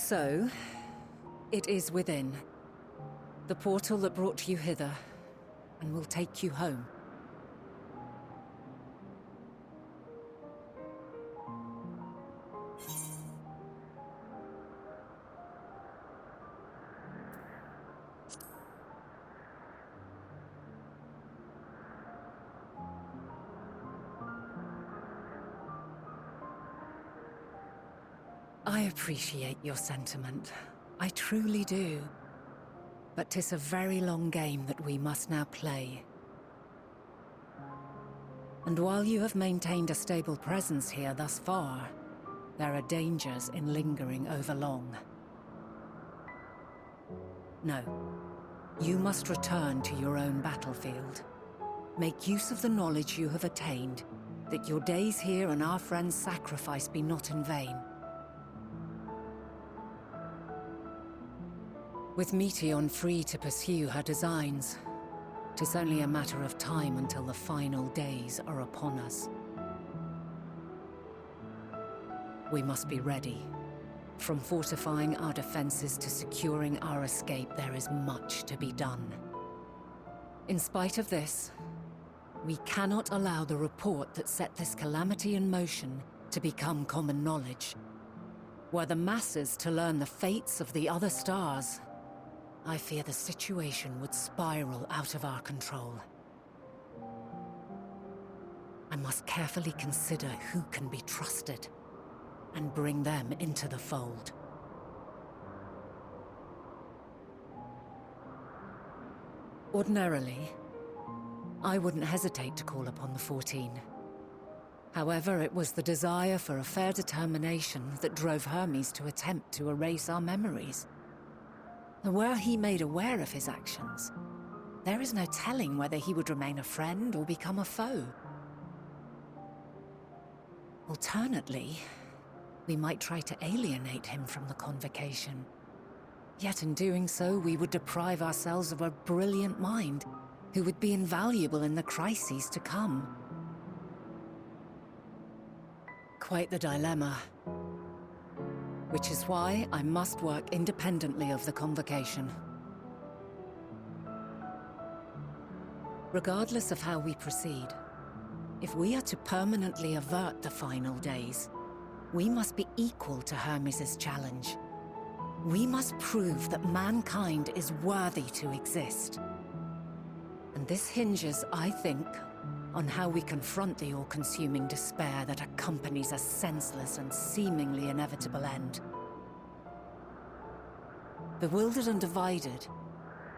So, it is within. The portal that brought you hither, and will take you home. I appreciate your sentiment. I truly do. But 'tis a very long game that we must now play. And while you have maintained a stable presence here thus far, there are dangers in lingering over long. No. You must return to your own battlefield. Make use of the knowledge you have attained, that your days here and our friends' sacrifice be not in vain. With Meteion free to pursue her designs, 'tis only a matter of time until the final days are upon us. We must be ready. From fortifying our defenses to securing our escape, there is much to be done. In spite of this, we cannot allow the report that set this calamity in motion to become common knowledge. Were the masses to learn the fates of the other stars, I fear the situation would spiral out of our control. I must carefully consider who can be trusted, and bring them into the fold. Ordinarily, I wouldn't hesitate to call upon the 14. However, it was the desire for a fair determination that drove Hermes to attempt to erase our memories. And were he made aware of his actions, there is no telling whether he would remain a friend or become a foe. Alternately, we might try to alienate him from the convocation. Yet in doing so, we would deprive ourselves of a brilliant mind who would be invaluable in the crises to come. Quite the dilemma. Which is why I must work independently of the convocation. Regardless of how we proceed, if we are to permanently avert the final days, we must be equal to Hermes' challenge. We must prove that mankind is worthy to exist. And this hinges, I think, on how we confront the all-consuming despair that accompanies a senseless and seemingly inevitable end. Bewildered and divided,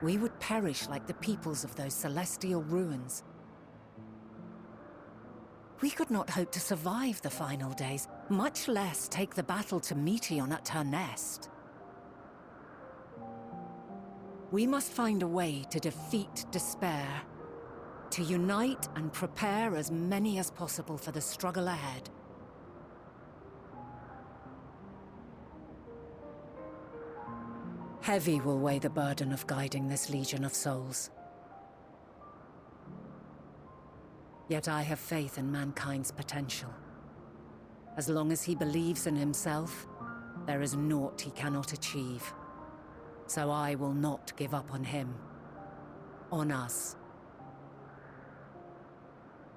we would perish like the peoples of those celestial ruins. We could not hope to survive the final days, much less take the battle to Meteion at her nest. We must find a way to defeat despair, to unite and prepare as many as possible for the struggle ahead. Heavy will weigh the burden of guiding this legion of souls. Yet I have faith in mankind's potential. As long as he believes in himself, there is naught he cannot achieve. So I will not give up on him, on us.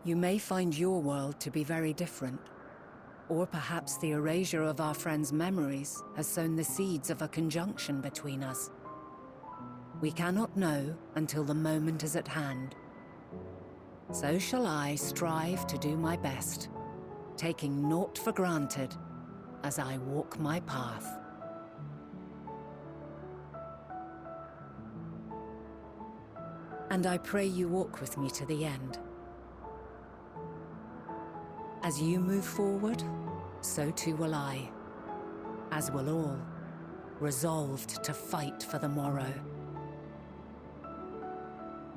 You may find your world to be very different, or perhaps the erasure of our friends' memories has sown the seeds of a conjunction between us. We cannot know until the moment is at hand. So shall I strive to do my best, taking naught for granted as I walk my path. And I pray you walk with me to the end. As you move forward, so too will I, as will all, resolved to fight for the morrow.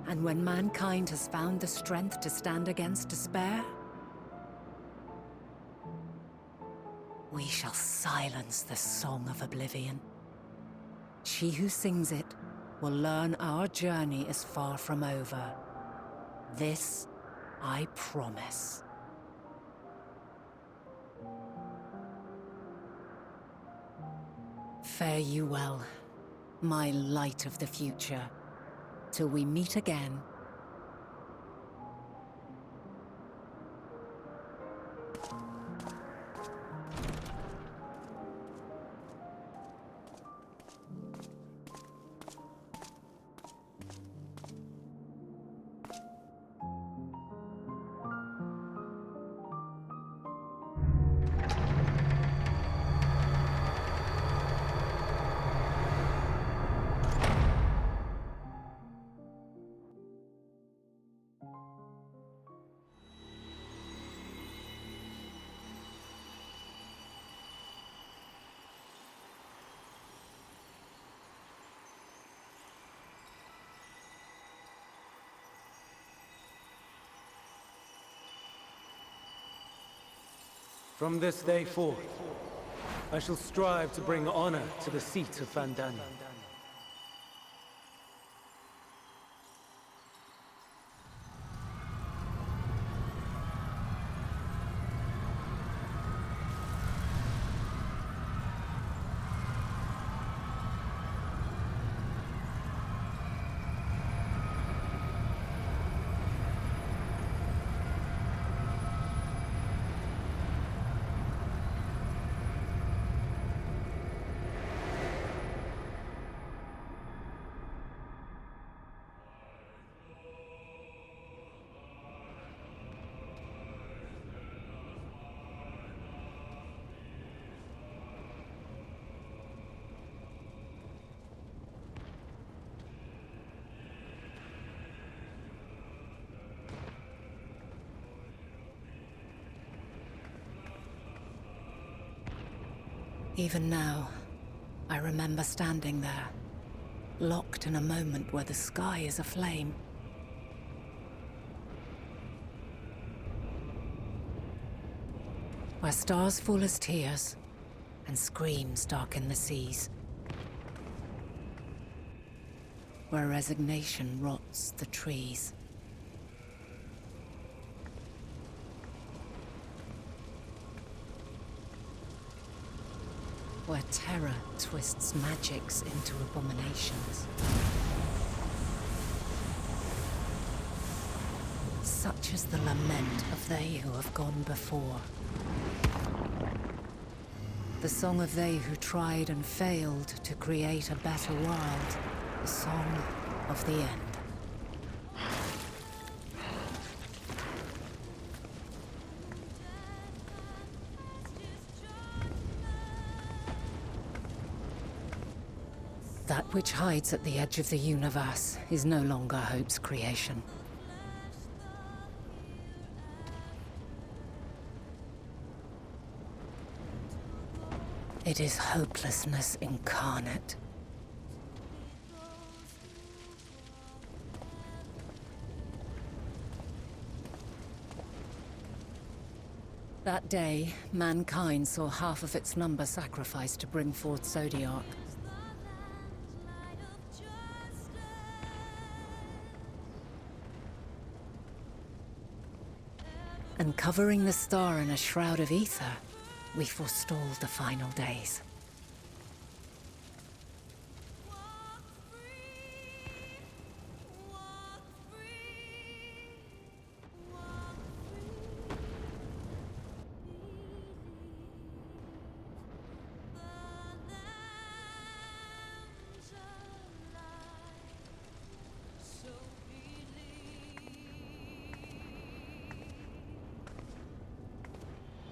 And when mankind has found the strength to stand against despair, we shall silence the song of oblivion. She who sings it will learn our journey is far from over. This I promise. Fare you well, my light of the future. Till we meet again. From this day forth, I shall strive to bring honor to the seat of Vandana. Even now, I remember standing there, locked in a moment where the sky is aflame. Where stars fall as tears, and screams darken the seas. Where resignation rots the trees. Where terror twists magics into abominations. Such is the lament of they who have gone before. The song of they who tried and failed to create a better world. The song of the end. That which hides at the edge of the universe is no longer hope's creation. It is hopelessness incarnate. That day, mankind saw half of its number sacrificed to bring forth Zodiark. And covering the star in a shroud of ether, we forestalled the final days.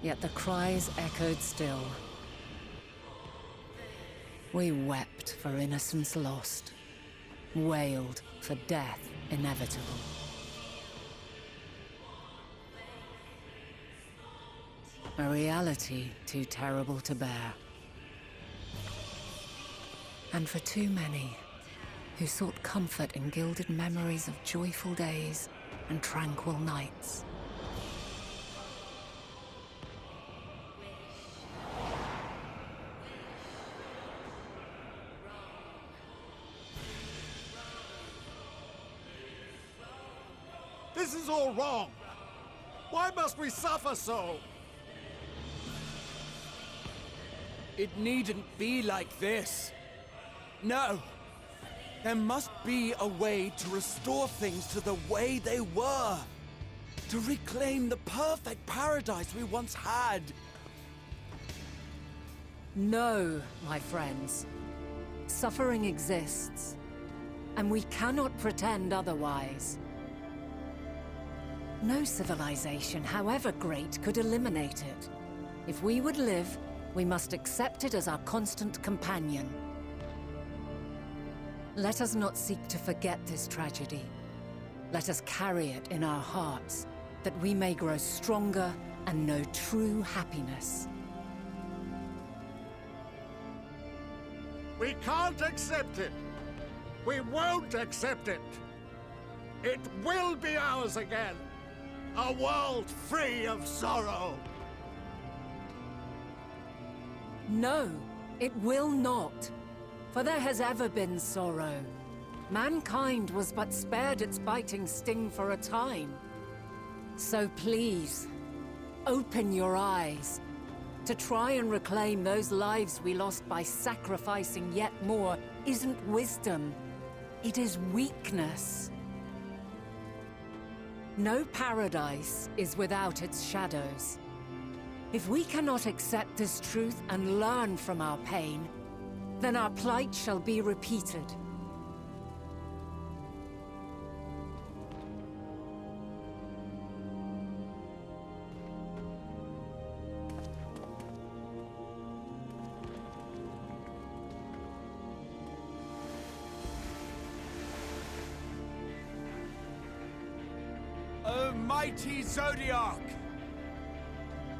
Yet the cries echoed still. We wept for innocence lost, wailed for death inevitable. A reality too terrible to bear. And for too many who sought comfort in gilded memories of joyful days and tranquil nights. This is all wrong! Why must we suffer so? It needn't be like this. No. There must be a way to restore things to the way they were. To reclaim the perfect paradise we once had. No, my friends. Suffering exists, and we cannot pretend otherwise. No civilization, however great, could eliminate it. If we would live, we must accept it as our constant companion. Let us not seek to forget this tragedy. Let us carry it in our hearts, that we may grow stronger and know true happiness. We can't accept it. We won't accept it. It will be ours again. A world free of sorrow. No, it will not. For there has ever been sorrow. Mankind was but spared its biting sting for a time. So please, open your eyes. To try and reclaim those lives we lost by sacrificing yet more isn't wisdom. It is weakness. No paradise is without its shadows. If we cannot accept this truth and learn from our pain, then our plight shall be repeated. O mighty Zodiac!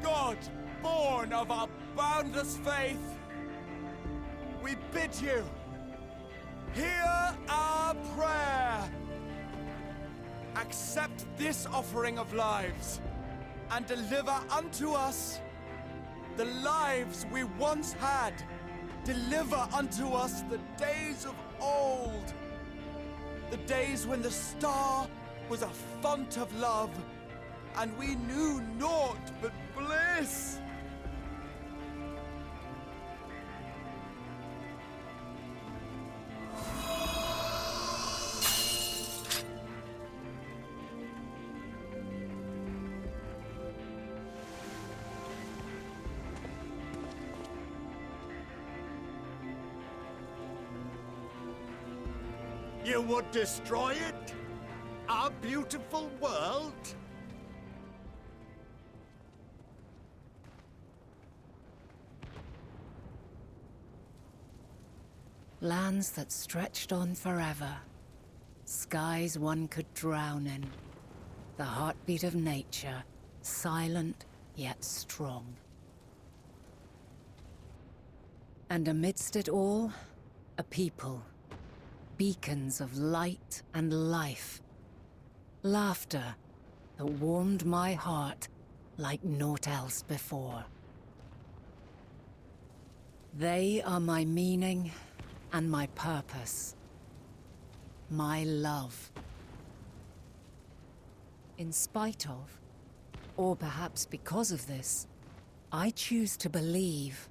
God, born of our boundless faith, we bid you, hear our prayer. Accept this offering of lives, and deliver unto us the lives we once had. Deliver unto us the days of old, the days when the star was a font of love, and we knew naught but bliss. You would destroy it? Our beautiful world? Lands that stretched on forever. Skies one could drown in. The heartbeat of nature, silent yet strong. And amidst it all, a people. Beacons of light and life. Laughter that warmed my heart like naught else before. They are my meaning and my purpose. My love. In spite of, or perhaps because of this, I choose to believe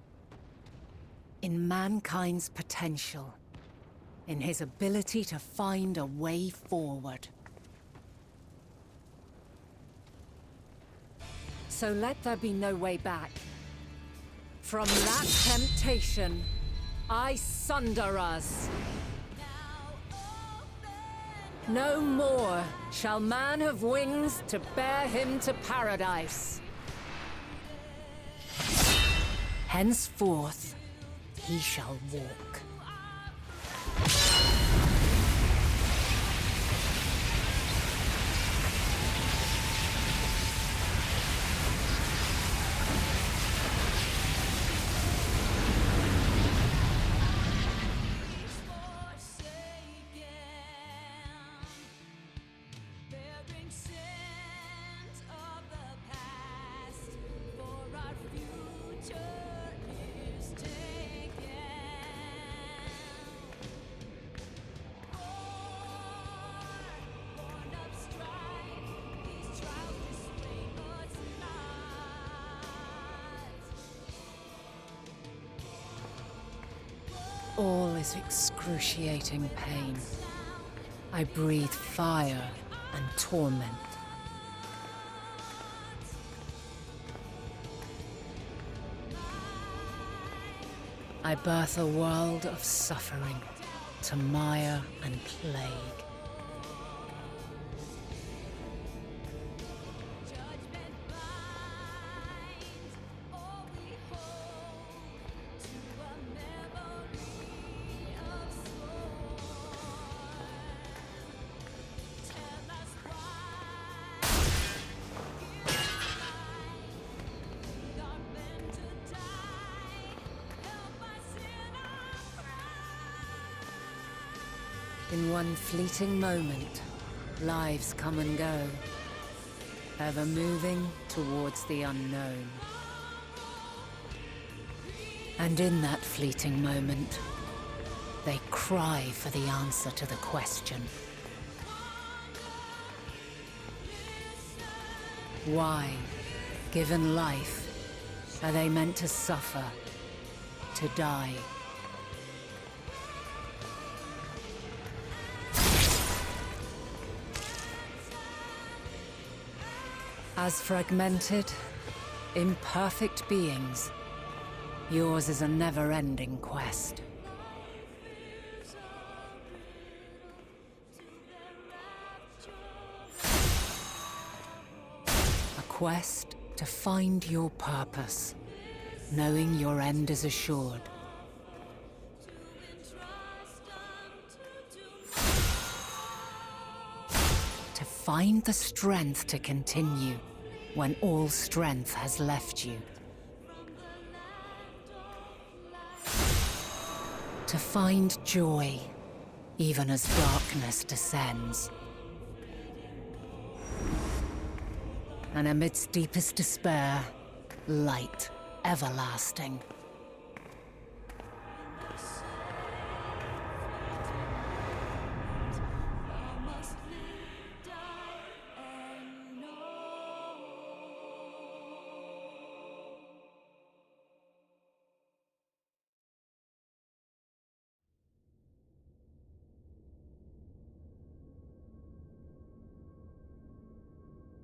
in mankind's potential. In his ability to find a way forward. So let there be no way back. From that temptation, I sunder us. No more shall man have wings to bear him to paradise. Henceforth, he shall walk. all is excruciating pain. I breathe fire and torment. I birth a world of suffering to mire and plague. In one fleeting moment, lives come and go, ever moving towards the unknown. And in that fleeting moment, they cry for the answer to the question. Why, given life, are they meant to suffer, to die? As fragmented, imperfect beings, yours is a never-ending quest. A quest to find your purpose, knowing your end is assured. To find the strength to continue when all strength has left you. To find joy, even as darkness descends. And amidst deepest despair, light everlasting.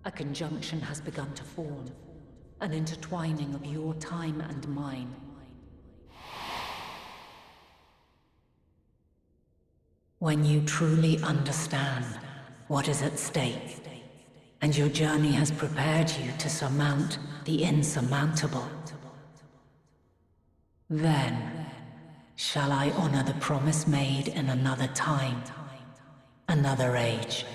A conjunction has begun to form, an intertwining of your time and mine. When you truly understand what is at stake, and your journey has prepared you to surmount the insurmountable, then shall I honor the promise made in another time, another age.